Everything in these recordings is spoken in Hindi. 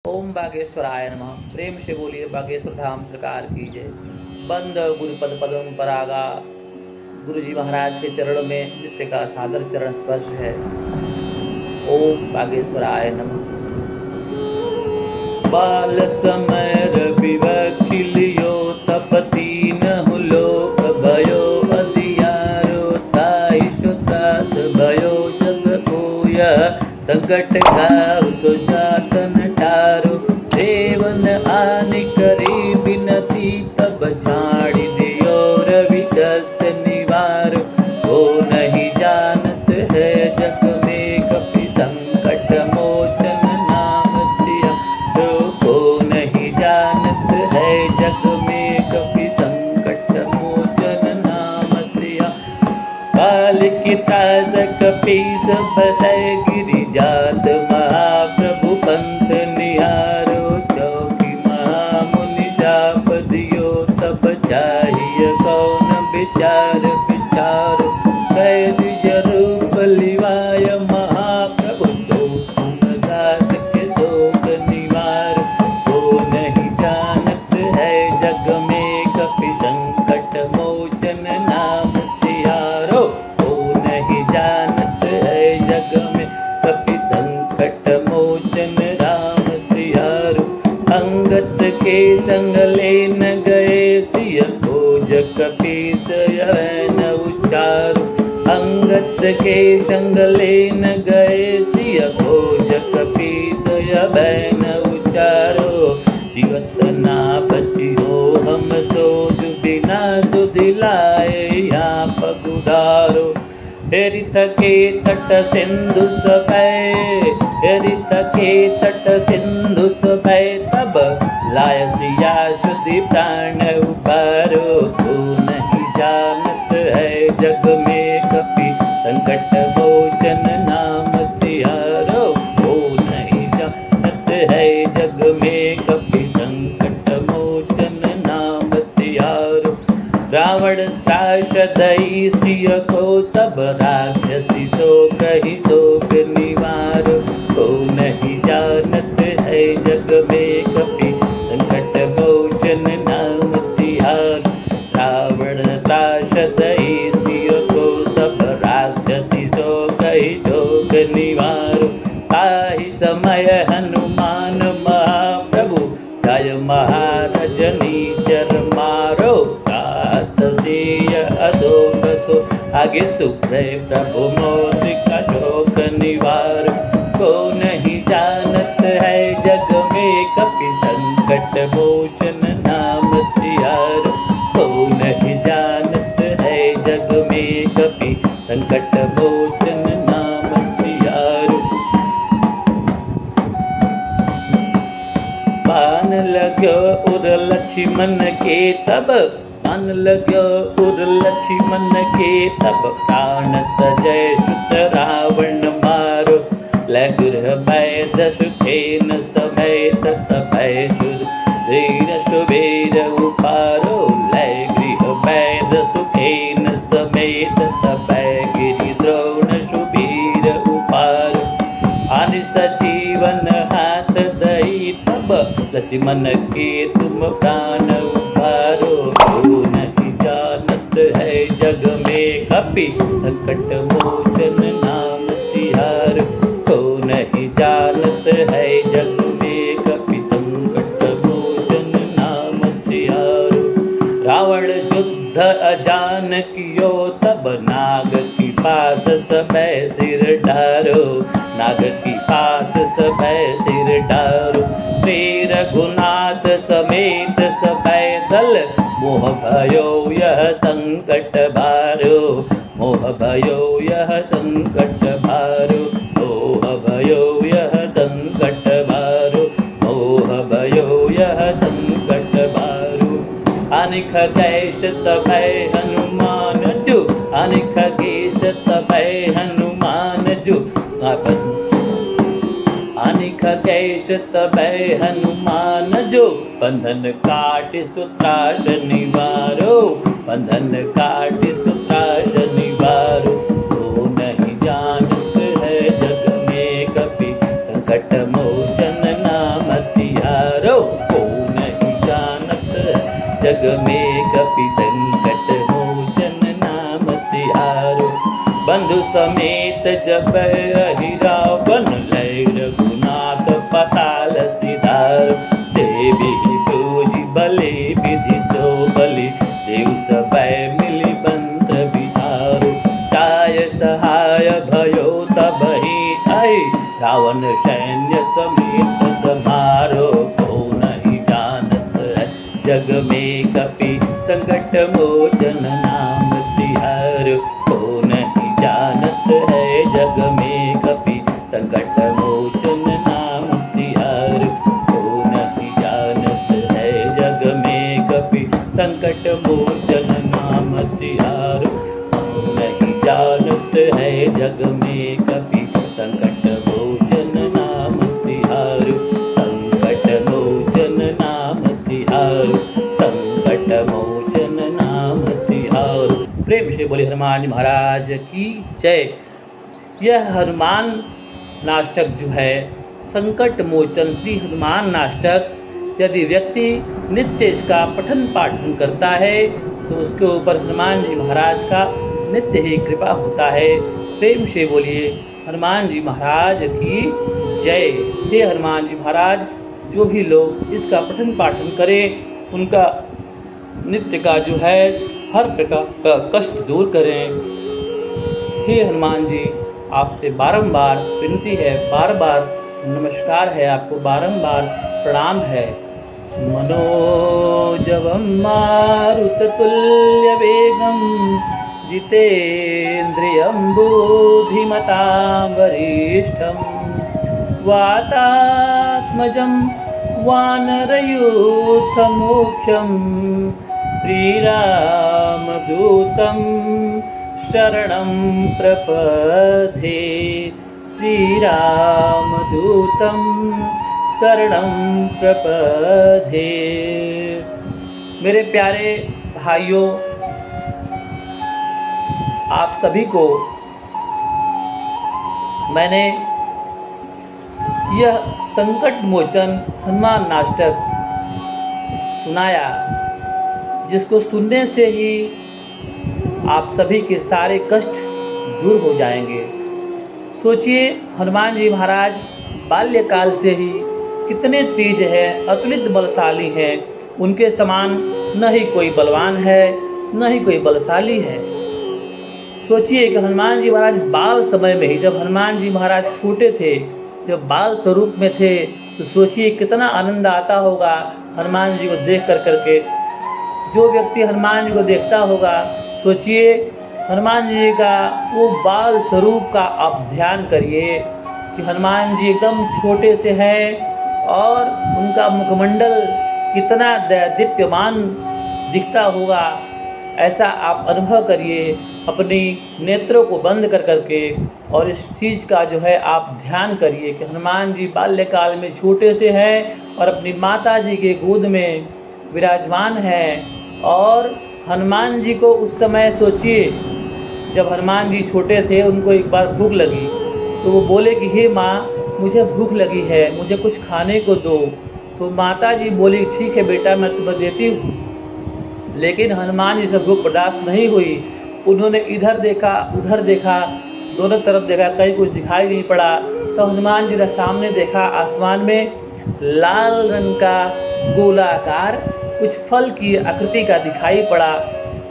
ओम बागेश्वराय नमः। प्रेम से बोलिए बागेश्वर धाम सरकार की जय। बंद गुरुपद पद्म परागा, गुरु जी महाराज के चरणों में नित्य का सादर चरण स्पर्श है। ओम बागेश्वराय नमः। बाल समय रविवक्षिलियो तपति न लोक भयो अधियारो ताईशो त्रास भयो जग कोय संकट गाव सुजातन टारो देवन आनि करी बिनती तब छाड़ी दियो रवि कष्ट निवार को नहीं जानत है जग में कपि संकट मोचन नाम सिया को नहीं जानत है जग में कपि संकट मोचन नाम सिया काल की त्रास कपीस बसै गिरि जात महाप्रभु पंथ निहारो चौकी महामुनि जाप दियो तब चाहिए कौन विचार विचार कैद रूप लिवाय महाप्रभु तो तुम दास के शोक निवार को नहीं जानत है जग में कपि संकट मोचन नाम सियारो को नहीं जानत है जग में कपि संकट मोचन राम सियारो अंगत के संग लेन गए सिय को कपीस न उचारो अंगत के संग लेन गए सिय को कपीस न उचारो जीवत ना बचियो हम सोच बिना सुधिलाए यहाँ पगुधारो हेरित के तट सिंधु सभय हेरित के तट सिंधु सभय तब लाय सिया शुद्धि प्राण उबारो को नहीं जानत है जग में कपि संकट मोचन नाम सियारो को नहीं जानत है जग में कपि संकट मोचन नाम सियारो रावण त्रास दई सिय को तब राक्षसी सो कही शोक निवार को नहीं जानत है जग में कपि संकट मोचन नाम तिहार रावण त्रास दई सिय को सब राक्षसी सो कही शोक निवार ताहि समय हनुमान महाप्रभु जय महाराज नीचर मारो अशोक सो आगे सुप्रे प्रभु मोदी का शोक निवार को नहीं जानत है जग में कपि संकट मोचन नाम सियार को नहीं जानत है जग में कपि संकट मोचन नाम सियार बान लग्यो उर लक्ष्मण के तब मन लग्यो उर लक्ष्मण के तब प्राण तजय सुत रावण मारो लगृह बैद सुखेन समेत तपय धीर सुबीर उपारो लगृह बैद सुखेन समेत तपय गिरि द्रोण सुबीर उपारो आनि सजीवन हाथ दई तब लक्ष्मण के तुम प्राण उबारो नहीं जानत है जग में कपि संकट मोचन नाम तिहार को नहीं जानत है जग में कपि संकट मोचन नाम तिहार रावण युद्ध अजान कियो तब नाग की पास सबे सिर डारो नाग की पास सबे सिर डारो श्री रघुनाथ समेत सबे दल मोह भयो यह संकट भारो मोह भयो यह संकट भारो मोह भयो यह संकट भारो मोह भयो यह संकट भारो अनिख गैस तभय हनुमान जो अनिख गैस तभय हनुमान जो अनिख गैस तभय हनुमान जो बंधन काट सुत्रास निवारो बंधन काट सुत्रास निवारो तो नहीं जानत है जग में कपि संकट मोचन नाम बंधु समेत जब रही रावण लय रघुनाथ पताल सिधार। देवी पूजी बलि विधि सो बलि देव सबय मिली मंत्र विचार। चाय सहाय भयो तबहि आई रावण सैन्य समेत समारो। को नहीं जानत है जग में कपि संकट मोचन नाम तिहार। को नहीं जानत है जग में कपि संकट मोचन नाम तिहार। को नहीं जानत है जग में कपि संकट मोचन नाम तिहार। को नहीं जानत है जग में कपि संकट मोचन नाम तिहार। संकट मोचन नाम तिहार। संकट मोचन नाम तिहार। प्रेम से बोले हनुमान महाराज की जय। यह हनुमान नाटक जो है संकट मोचन श्री हनुमान नाटक, यदि व्यक्ति नित्य इसका पठन पाठन करता है तो उसके ऊपर हनुमान जी महाराज का नित्य ही कृपा होता है। प्रेम से बोलिए हनुमान जी महाराज की जय। हे हनुमान जी महाराज, जो भी लोग इसका पठन पाठन करें उनका नित्य का जो है हर प्रकार का कष्ट दूर करें। हे हनुमान जी, आपसे बारंबार विनती है, बार बार नमस्कार है, आपको बारंबार प्रणाम है। मनोजवम मारुततुल्य वेगम जितेन्द्रियं बुद्धिमतां वरिष्ठं वातात्मजं वानरयूथमुख्यं श्रीरामदूतं शरणं प्रपद्ये। श्रीरामदूतं शरणं प्रपद्ये। मेरे प्यारे भाइयों, आप सभी को मैंने यह संकट मोचन हनुमान नाटक सुनाया, जिसको सुनने से ही आप सभी के सारे कष्ट दूर हो जाएंगे। सोचिए, हनुमान जी महाराज बाल्यकाल से ही कितने तेज है, अतुलित बलशाली हैं। उनके समान न ही कोई बलवान है, न ही कोई बलशाली है। सोचिए कि हनुमान जी महाराज बाल समय में ही, जब हनुमान जी महाराज छोटे थे, जब बाल स्वरूप में थे, तो सोचिए कितना आनंद आता होगा हनुमान जी को देख करके। जो व्यक्ति हनुमान जी को देखता होगा, सोचिए हनुमान जी का वो बाल स्वरूप का आप ध्यान करिए कि हनुमान जी एकदम छोटे से हैं और उनका मुखमंडल कितना दीप्यमान दिखता होगा। ऐसा आप अनुभव करिए अपनी नेत्रों को बंद कर करके, और इस चीज़ का जो है आप ध्यान करिए कि हनुमान जी बाल्यकाल में छोटे से हैं और अपनी माता जी के गोद में विराजमान हैं। और हनुमान जी को उस समय सोचिए, जब हनुमान जी छोटे थे, उनको एक बार भूख लगी तो वो बोले कि हे माँ, मुझे भूख लगी है, मुझे कुछ खाने को दो। तो माता जी बोली ठीक है बेटा, मैं तुम्हें देती हूँ। लेकिन हनुमान जी से भूख बर्दाश्त नहीं हुई। उन्होंने इधर देखा उधर देखा, दोनों तरफ देखा, कहीं कुछ दिखाई नहीं पड़ा। तो हनुमान जी ने सामने देखा, आसमान में लाल रंग का गोलाकार कुछ फल की आकृति का दिखाई पड़ा।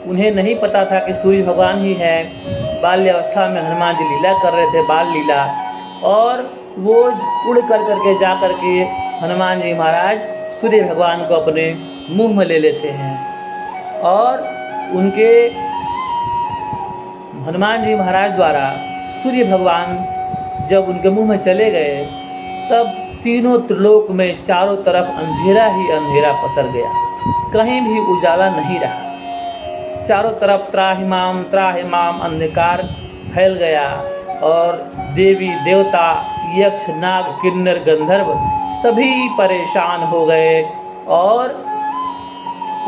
उन्हें नहीं पता था कि सूर्य भगवान ही है। बाल्यावस्था में हनुमान जी लीला कर रहे थे, बाल लीला, और वो उड़ कर करके जा कर के हनुमान जी महाराज सूर्य भगवान को अपने मुंह में ले लेते हैं। और उनके हनुमान जी महाराज द्वारा सूर्य भगवान जब उनके मुंह में चले गए, तब तीनों त्रिलोक में चारों तरफ अंधेरा ही अंधेरा पसर गया, कहीं भी उजाला नहीं रहा। चारों तरफ त्राहिमाम अंधकार फैल गया, और देवी देवता यक्ष नाग किन्नर गंधर्व सभी परेशान हो गए। और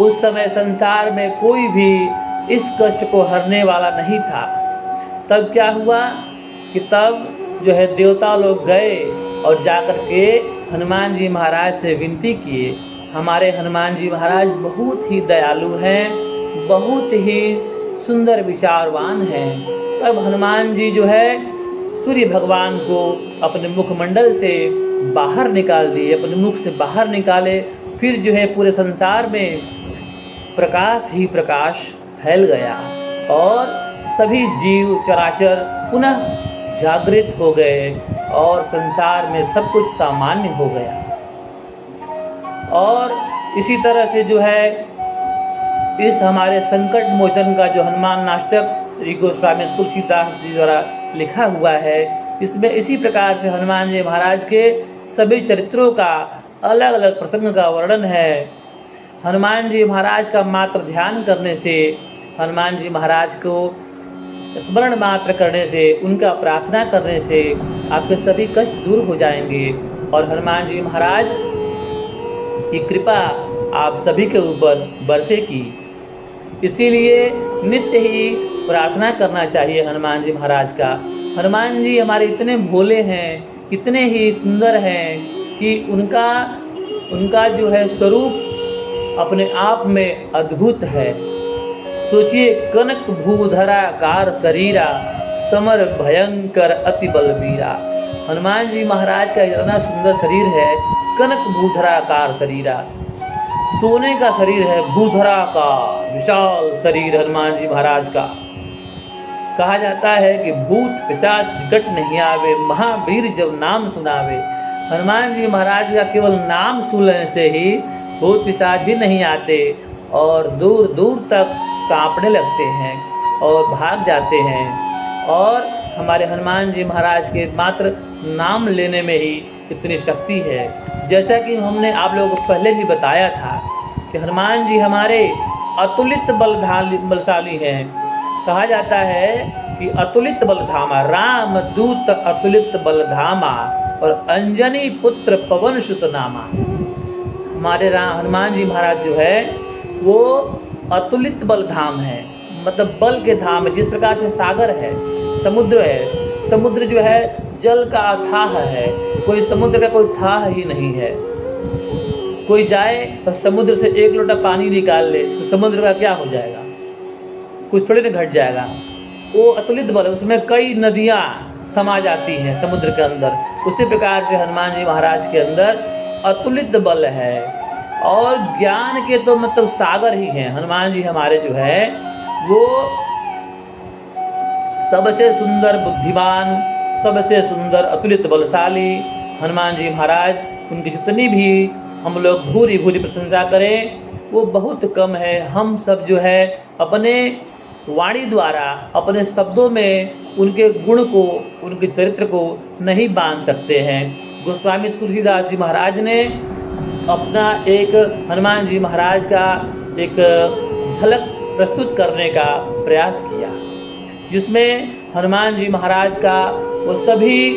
उस समय संसार में कोई भी इस कष्ट को हरने वाला नहीं था। तब क्या हुआ कि तब जो है देवता लोग गए और जाकर के हनुमान जी महाराज से विनती किए। हमारे हनुमान जी महाराज बहुत ही दयालु हैं, बहुत ही सुंदर विचारवान हैं, तो तब हनुमान जी जो है सूर्य भगवान को अपने मुखमंडल से बाहर निकाल दिए, अपने मुख से बाहर निकाले। फिर जो है पूरे संसार में प्रकाश ही प्रकाश फैल गया और सभी जीव चराचर पुनः जागृत हो गए और संसार में सब कुछ सामान्य हो गया। और इसी तरह से जो है इस हमारे संकट मोचन का जो हनुमान नाटक श्री गोस्वामी तुलसीदास जी द्वारा लिखा हुआ है, इसमें इसी प्रकार से हनुमान जी महाराज के सभी चरित्रों का अलग अलग प्रसंग का वर्णन है। हनुमान जी महाराज का मात्र ध्यान करने से, हनुमान जी महाराज को स्मरण मात्र करने से, उनका प्रार्थना करने से आपके सभी कष्ट दूर हो जाएंगे और हनुमान जी महाराज की कृपा आप सभी के ऊपर बरसेगी। इसीलिए नित्य ही प्रार्थना करना चाहिए हनुमान जी महाराज का। हनुमान जी हमारे इतने भोले हैं, इतने ही सुंदर हैं कि उनका जो है स्वरूप अपने आप में अद्भुत है। सोचिए, कनक भूधराकार शरीरा, समर भयंकर अति बलबीरा। हनुमान जी महाराज का इतना सुंदर शरीर है, कनक भूधराकार शरीरा, सोने का शरीर है, भूधरा का विशाल शरीर हनुमान जी महाराज का। कहा जाता है कि भूत पिशाच निकट नहीं आवे, महावीर जब नाम सुनावे। हनुमान जी महाराज का केवल नाम सुनने से ही भूत पिशाच भी नहीं आते और दूर दूर तक कांपने लगते हैं और भाग जाते हैं। और हमारे हनुमान जी महाराज के मात्र नाम लेने में ही इतनी शक्ति है। जैसा कि हमने आप लोगों को पहले भी बताया था कि हनुमान जी हमारे अतुलित बलशाली हैं। कहा जाता है कि अतुलित बलधामा, राम दूत अतुलित बलधामा और अंजनी पुत्र पवन सुत नामा। हमारे हनुमान जी महाराज जो है वो अतुलित बलधाम है, मतलब बल के धाम है। जिस प्रकार से सागर है, समुद्र है, समुद्र जो है जल का अथाह है, कोई समुद्र का कोई थाह ही नहीं है। कोई जाए और समुद्र से एक लोटा पानी निकाल ले तो समुद्र का क्या हो जाएगा, कुछ थोड़ी ना घट जाएगा। वो अतुलित बल है, उसमें कई नदियाँ समा जाती हैं समुद्र के अंदर। उसी प्रकार से हनुमान जी महाराज के अंदर अतुलित बल है और ज्ञान के तो मतलब सागर ही हैं। हनुमान जी हमारे जो है वो सबसे सुंदर बुद्धिमान, सबसे सुंदर अतुलित बलशाली हनुमान जी महाराज। उनकी जितनी भी हम लोग भूरी भूरी प्रशंसा करें वो बहुत कम है। हम सब जो है अपने वाणी द्वारा, अपने शब्दों में उनके गुण को, उनके चरित्र को नहीं बांध सकते हैं। गोस्वामी तुलसीदास जी महाराज ने अपना एक हनुमान जी महाराज का एक झलक प्रस्तुत करने का प्रयास किया, जिसमें हनुमान जी महाराज का वो सभी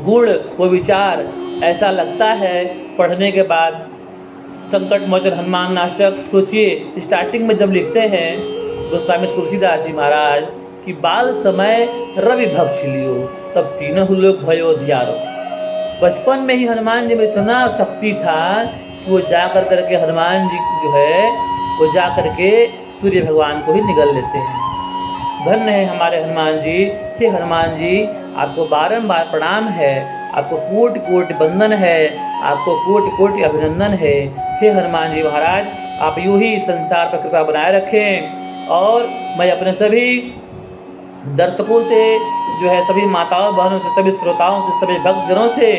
गुण, वो विचार ऐसा लगता है पढ़ने के बाद। संकट मोचन हनुमान नाटक सोचिए, स्टार्टिंग में जब लिखते हैं गोस्वामी तुलसीदास जी महाराज कि बाल समय रवि भक्ष लियो, तब तीनों लोग भयो धियारो। बचपन में ही हनुमान जी में इतना शक्ति था कि वो जा करके हनुमान जी जो है वो जा करके सूर्य भगवान को ही निगल लेते हैं। धन्य है हमारे हनुमान जी। हे हनुमान जी, आपको बारंबार प्रणाम है, आपको कोटि कोटि वंदन है, आपको कोटि कोटि अभिनंदन है। हे हनुमान जी महाराज, आप यूं ही संसार पर कृपा बनाए रखें। और मैं अपने सभी दर्शकों से जो है, सभी माताओं बहनों से, सभी श्रोताओं से, सभी भक्तजनों से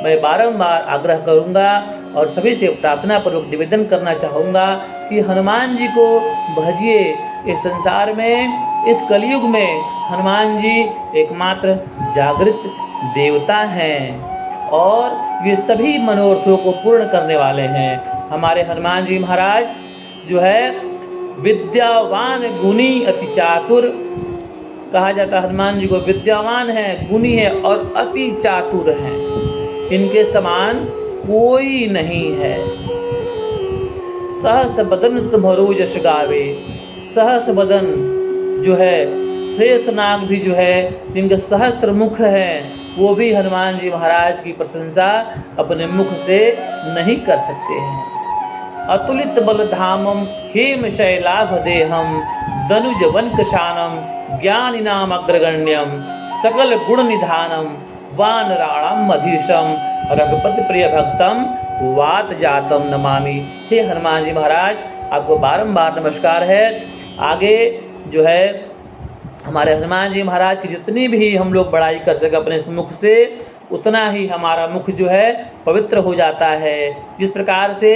मैं बारंबार आग्रह करूंगा और सभी से प्रार्थना पूर्वक निवेदन करना चाहूँगा कि हनुमान जी को भजिए। इस संसार में, इस कलयुग में हनुमान जी एकमात्र जागृत देवता हैं और ये सभी मनोरथों को पूर्ण करने वाले हैं। हमारे हनुमान जी महाराज जो है विद्यावान गुणी अति चातुर, कहा जाता है हनुमान जी को विद्यावान है, गुणी है और अति चातुर हैं। इनके समान कोई नहीं है। सहस बदन तुम्हारो यश गावे, सहस बदन जो है शेषनाग भी जो है, जिनके सहस्त्र मुख हैं, वो भी हनुमान जी महाराज की प्रशंसा अपने मुख से नहीं कर सकते हैं। अतुलित बलधामम हेम शैलाभ देहम दनुज वनकशानम ज्ञानिनाम अग्रगण्यम सकल गुण निधानम वानराणाम मधीशम रघुपति प्रिय भक्तम वात जातम नमामि। हे हनुमान जी महाराज, आपको बारंबार नमस्कार है। आगे जो है हमारे हनुमान जी महाराज की जितनी भी हम लोग बड़ाई कर सके अपने इस मुख से, उतना ही हमारा मुख जो है पवित्र हो जाता है। जिस प्रकार से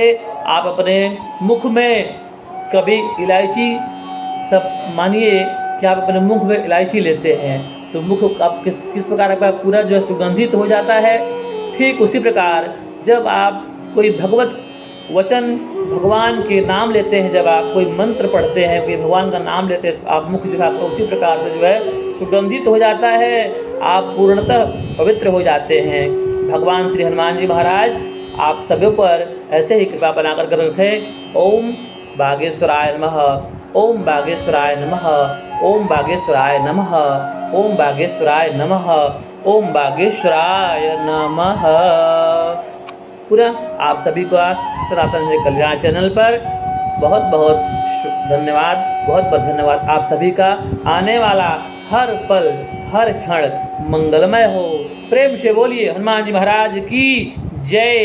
आप अपने मुख में कभी इलायची, सब मानिए कि आप अपने मुख में इलायची लेते हैं तो मुख आप किस प्रकार आपका पूरा जो है सुगंधित हो जाता है। ठीक उसी प्रकार जब आप कोई भगवत वचन, भगवान के नाम लेते हैं, जब आप कोई मंत्र पढ़ते हैं, कोई भगवान का नाम लेते हैं, तो आप मुख जो है आपका उसी प्रकार से जो है सुगंधित हो जाता है, आप पूर्णतः पवित्र हो जाते हैं। भगवान श्री हनुमान जी महाराज आप सभी पर ऐसे ही कृपा बनाकर कर रखें। ओम बागेश्वराय नमः, ओम बागेश्वराय नमः, ओम बागेश्वराय नमः, ओम बागेश्वराय नमः, ओम बागेश्वराय नमः। पूरा आप सभी का सनातन कल्याण चैनल पर बहुत बहुत धन्यवाद, बहुत बहुत धन्यवाद। आप सभी का आने वाला हर पल हर क्षण मंगलमय हो। प्रेम से बोलिए हनुमान जी महाराज की जय।